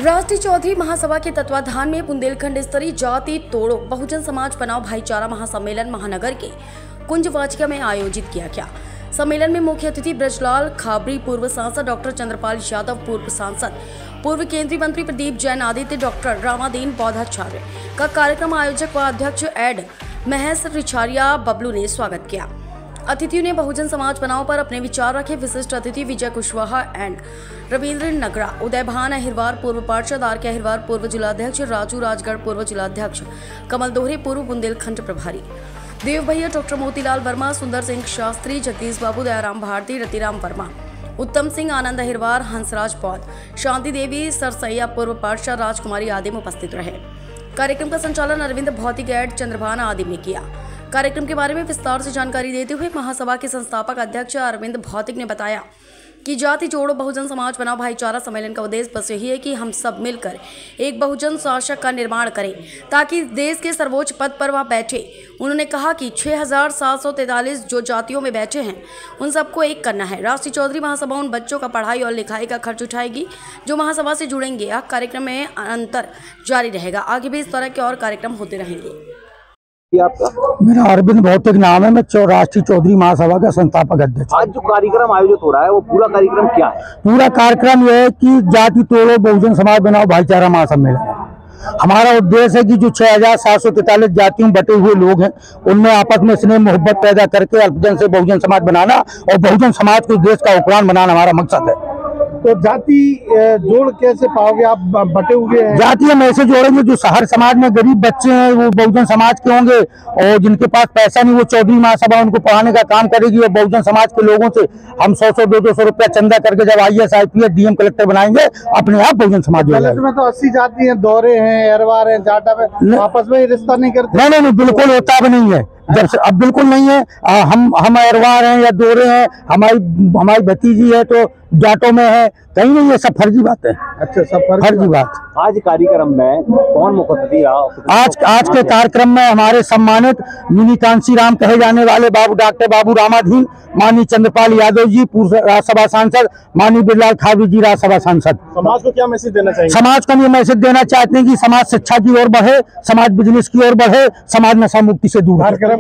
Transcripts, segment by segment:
राष्ट्रीय चौधरी महासभा के तत्वाधान में बुंदेलखंड स्तरीय जाति तोड़ो बहुजन समाज बनाओ भाईचारा महासम्मेलन महानगर के कुंज वाचिका में आयोजित किया गया। सम्मेलन में मुख्य अतिथि ब्रजलाल खाबरी, पूर्व सांसद डॉक्टर चंद्रपाल यादव, पूर्व सांसद पूर्व केंद्रीय मंत्री प्रदीप जैन, आदित्य डॉक्टर रामादीन बौद्धाचार्य का कार्यक्रम आयोजक व अध्यक्ष एड महेश रिछारिया बबलू ने स्वागत किया। अतिथियों ने बहुजन समाज बनाओ पर अपने विचार रखे। विशिष्ट अतिथि विजय कुशवाहा एंड रविंद्र नगरा, उदय भान अहिरवार, पूर्व पार्षद आर के अहिरवार, पूर्व जिलाध्यक्ष राजू राजगढ़, पूर्व जिलाध्यक्ष कमल दोहरे, पूर्व बुंदेलखंड प्रभारी देव भैया, डॉक्टर मोतीलाल वर्मा, सुंदर सिंह शास्त्री, जगदीश बाबू, दयाराम भारती, रतिराम वर्मा, उत्तम सिंह, आनंद अहिरवार, हंसराज पौध, शांति देवी सरसैया, पूर्व पार्षद राजकुमारी आदि में उपस्थित रहे। कार्यक्रम का संचालन अरविंद भौतिक एड चंद्रभान आदि ने किया। कार्यक्रम के बारे में विस्तार से जानकारी देते हुए महासभा के संस्थापक अध्यक्ष अरविंद भौतिक ने बताया कि जाति जोड़ो बहुजन समाज बनाओ भाईचारा सम्मेलन का उद्देश्य बस यही है कि हम सब मिलकर एक बहुजन शासक का निर्माण करें ताकि देश के सर्वोच्च पद पर वह बैठे। उन्होंने कहा कि 6743 जो जातियों में बैठे हैं उन सबको एक करना है। राष्ट्रीय चौधरी महासभा उन बच्चों का पढ़ाई और लिखाई का खर्च उठाएगी जो महासभा से जुड़ेंगे। यह कार्यक्रम में अंतर जारी रहेगा। आगे भी इस तरह के और कार्यक्रम होते रहेंगे। आपका? मेरा अरविंद भौतिक नाम है। मैं राष्ट्रीय चौधरी महासभा का संस्थापक अध्यक्ष। आज जो कार्यक्रम आयोजित हो रहा है वो पूरा कार्यक्रम क्या है? पूरा कार्यक्रम यह है कि जाति तोड़ो बहुजन समाज बनाओ भाईचारा महासम्मेलन है। हमारा उद्देश्य है कि जो 6743 जातियों बटे हुए लोग हैं उनमें आपस में स्नेह मोहब्बत पैदा करके अल्पजन से बहुजन समाज बनाना और बहुजन समाज को देश का उपकरण बनाना हमारा मकसद है। तो जाति जोड़ कैसे पाओगे आप? बटे हुए हैं। जाति हम ऐसे जोड़ेंगे जो हर समाज में गरीब बच्चे हैं वो बहुजन समाज के होंगे और जिनके पास पैसा नहीं वो चौधरी महासभा उनको पढ़ाने का काम करेगी और बहुजन समाज के लोगों से हम 100 200 रुपया चंदा करके जब IAS IPS DM कलेक्टर बनाएंगे अपने आप बहुजन समाज में तो 80 जाति हैं, दोहरे हैं, अरवार हैं, जाटा में आपस में रिश्ता नहीं करते। नहीं, बिल्कुल होता भी नहीं है। जब से अब बिल्कुल नहीं है। हम अरवार हैं या दोहरे हैं, हमारी भतीजी है तो जाटों में है, कहीं नहीं, ये सब फर्जी बात है। अच्छा, सब फर्जी बात। आज कार्यक्रम में कौन मुख्य अतिथि रहा? आज के कार्यक्रम में हमारे सम्मानित मिनी कांसी राम कहे जाने वाले डॉक्टर बाबू रामाधीन, माननीय चंद्रपाल यादव जी, पूर्व राज्यसभा सांसद, माननीय ब्रजलाल खाबरी जी, राज्यसभा सांसद। समाज को क्या मैसेज देना चाहिए? समाज को ये मैसेज देना चाहते हैं कि समाज शिक्षा की ओर बढ़े, समाज बिजनेस की ओर बढ़े, समाज नशा मुक्ति से दूर। कार्यक्रम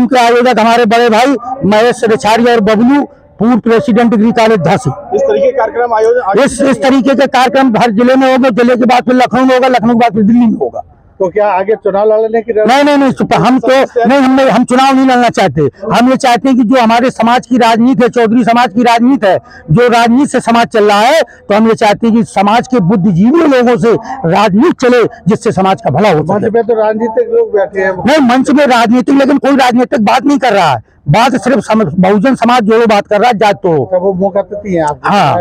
के आयोजक हमारे बड़े भाई महेश रिछारिया और बबलू, पूर्व प्रेसिडेंट डिग्री कॉलेज झांसी। इस तरीके के कार्यक्रम आयोजन इस तरीके के कार्यक्रम हर जिले में होंगे। जिले के बाद फिर लखनऊ में होगा, लखनऊ के बाद फिर दिल्ली में होगा। तो क्या आगे चुनाव लड़ने की? नहीं, हम चुनाव नहीं लड़ना चाहते। हम ये चाहते हैं कि जो हमारे समाज की राजनीति है, चौधरी समाज की राजनीति है, जो राजनीति से समाज चल रहा है, तो हम ये चाहते हैं कि समाज के बुद्धिजीवी लोगों से राजनीति चले जिससे समाज का भला हो सके। मंच में तो राजनीतिक लोग बैठे हैं। नहीं, मंच में राजनीतिक, लेकिन कोई राजनीतिक बात नहीं कर रहा है। बात सिर्फ बहुजन समाज जो बात कर रहा है, जात तो वो मुख्य अतिथि हैं आप। हाँ,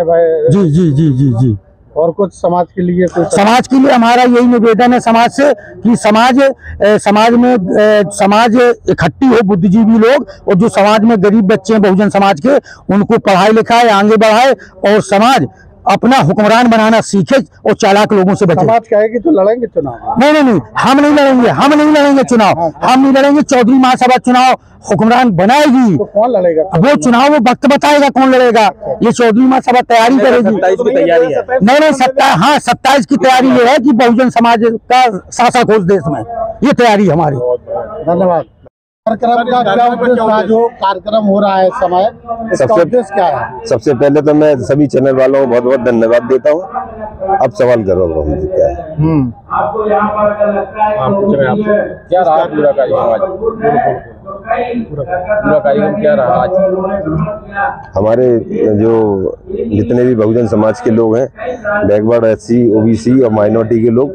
जी। और कुछ समाज के लिए हमारा यही निवेदन है समाज से कि समाज इकट्ठी हो, बुद्धिजीवी लोग, और जो समाज में गरीब बच्चे हैं बहुजन समाज के उनको पढ़ाई लिखाए, आगे बढ़ाए और समाज अपना हुक्मरान बनाना सीखे और चालाक लोगों से बचे। समाज कहेगी तो लड़ेंगे चुनाव? नहीं, हम नहीं लड़ेंगे चुनाव। हम नहीं लड़ेंगे। चौधरी महासभा चुनाव हुक्मरान बनाएगी। तो कौन लड़ेगा? वो चुनाव वो वक्त बताएगा कौन लड़ेगा। ये चौधरी महासभा तैयारी करेगी। 27 की तैयारी है। नहीं, 27 की तैयारी ये है कि बहुजन समाज का शासक हो देश में, ये तैयारी हमारी। धन्यवाद। कार्यक्रम का क्या उद्देश्य जो कार्यक्रम हो रहा है समय, इसका उद्देश्य क्या है? सबसे पहले तो मैं सभी चैनल वालों को बहुत बहुत धन्यवाद देता हूँ। अब सवाल करो मुझे क्या है? क्या रहा पूरा कार्यक्रम आज? पूरा कार्यक्रम क्या रहा आज? हमारे जो जितने भी बहुजन समाज के लोग हैं, बैकवर्ड SC OBC और माइनॉरिटी के लोग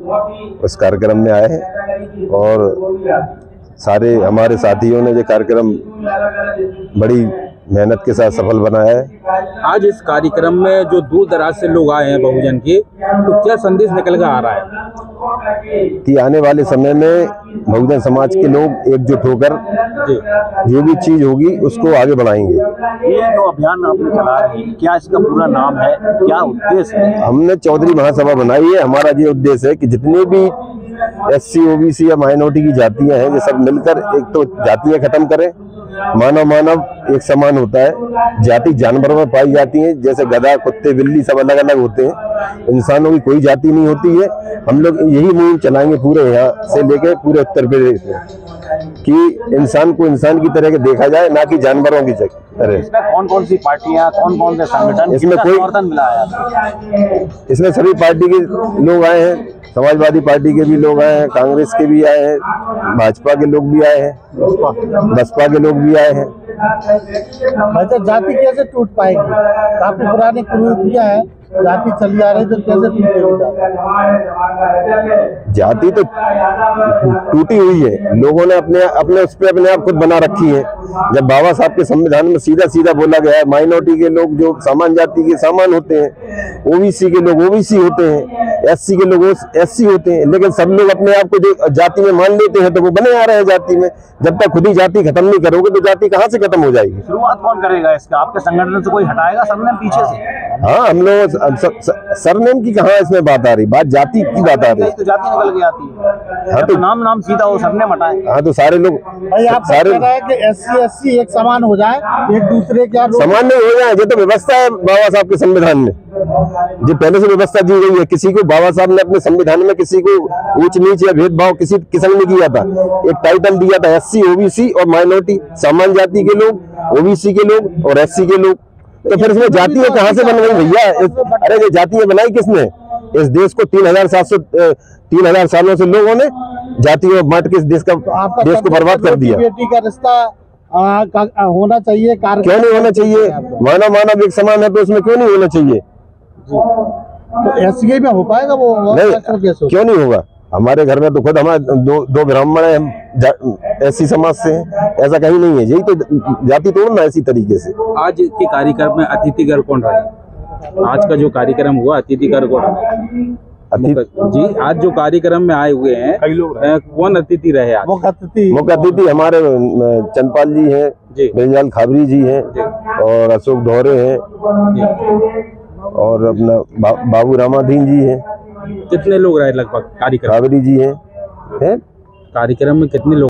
उस कार्यक्रम में आए हैं और सारे हमारे साथियों ने जो कार्यक्रम बड़ी मेहनत के साथ सफल बनाया है। आज इस कार्यक्रम में जो दूर दराज से लोग आए हैं बहुजन के, तो क्या संदेश निकल कर आ रहा है कि आने वाले समय में बहुजन समाज के लोग एकजुट होकर जो भी चीज होगी उसको आगे बढ़ाएंगे। ये जो अभियान आपने चलाया है, क्या इसका पूरा नाम है, क्या उद्देश्य है? हमने चौधरी महासभा बनाई है। हमारा ये उद्देश्य है कि जितने भी SC OBC या माइनॉरिटी की जातियां हैं ये सब मिलकर एक तो जातियां खत्म करें मानव एक समान होता है। जाति जानवरों में पाई जाती है, जैसे गधा, कुत्ते, बिल्ली सब अलग अलग होते हैं। इंसानों की कोई जाति नहीं होती है। हम लोग यही मुहिम चलाएंगे पूरे यहाँ से लेकर पूरे उत्तर प्रदेश में कि इंसान को इंसान की तरह के देखा जाए, ना कि जानवरों की तरह। इसमें कौन कौन सी पार्टियां, कौन कौन से संगठन, इसमें कोई समर्थन मिला है? इसमें सभी पार्टी के लोग आए हैं, समाजवादी पार्टी के भी लोग आए हैं, कांग्रेस के भी आए हैं, भाजपा के लोग भी आए हैं, बसपा के लोग भी आए हैं। अच्छा, जाति कैसे टूट पाएगी? काफी पुरानी कुरीतियां हैं, जाति चली आ रही तो कैसे टूटेगी? जाति तो टूटी हुई है, लोगों ने अपने उस पे अपने आप खुद बना रखी है। जब बाबा साहब के संविधान में सीधा सीधा बोला गया है, माइनॉरिटी के लोग जो सामान्य जाति के सामान होते हैं, ओबीसी के लोग ओबीसी होते हैं, एससी के लोग एससी होते हैं, लेकिन सब लोग अपने आप को जो जाति में मान लेते हैं तो वो बने आ रहे हैं जाति में। जब तक खुद ही जाति खत्म नहीं करोगे तो जाति कहाँ से खत्म हो जाएगी? शुरुआत कौन करेगा इसका? आपके संगठन से कोई हटाएगा सरनेम पीछे से? हाँ, हम लोग सरनेम की कहाँ इसमें बात आ रही, बात जाति की बात आ रही है। तो जाति निकल के आती है। हाँ, तो नाम सीधा हो, सरनेम हटाए। हाँ, तो सारे लोग भाई आप कह रहे हैं कि एससी एससी एक समान हो जाए, एक दूसरे के समान नहीं हो जाए। ये तो व्यवस्था है बाबा साहब के संविधान में, जो पहले से व्यवस्था दी गई है। किसी को बाबा साहब ने अपने संविधान में किसी को ऊंच नीच या भेदभाव किसी किस्म में किया था। एक टाइटल दिया था एससी, ओबीसी और माइनॉरिटी, सामान्य जाति के लोग, ओबीसी के लोग और एससी के लोग। तो फिर इसमें जातियां कहाँ से बन गई भैया? अरे ये जातियां बनाई किसने? इस देश को 3,000 सालों से लोगों ने जातियों बांट के देश को बर्बाद कर दिया। बेटी का रिश्ता होना चाहिए, क्यों नहीं होना चाहिए? मानव एक समान है तो उसमें क्यों नहीं होना चाहिए? तो एससी में हो पाएगा वो? नहीं, क्यों नहीं होगा? हमारे घर में तो खुद हमारे दो ब्राह्मण हैं, हम एससी समाज से हैं। ऐसा कहीं नहीं है। यही तो जाति तोड़ना इसी तरीके से। आज के कार्यक्रम में अतिथिगढ़ कौन रहा? आज का जो कार्यक्रम हुआ अतिथिगढ़ कौन जी? आज जो कार्यक्रम में आए हुए हैं कई लोग कौन अतिथि रहे? आज मुख्य अतिथि हमारे चंदपाल जी हैं, ब्रजलाल खाबरी जी हैं और अशोक धौरे हैं और अपना बाबू रामाधीन जी हैं। कितने लोग रहे लगभग कार्यक्रम? खाबरी जी हैं। कार्यक्रम में कितने लोग?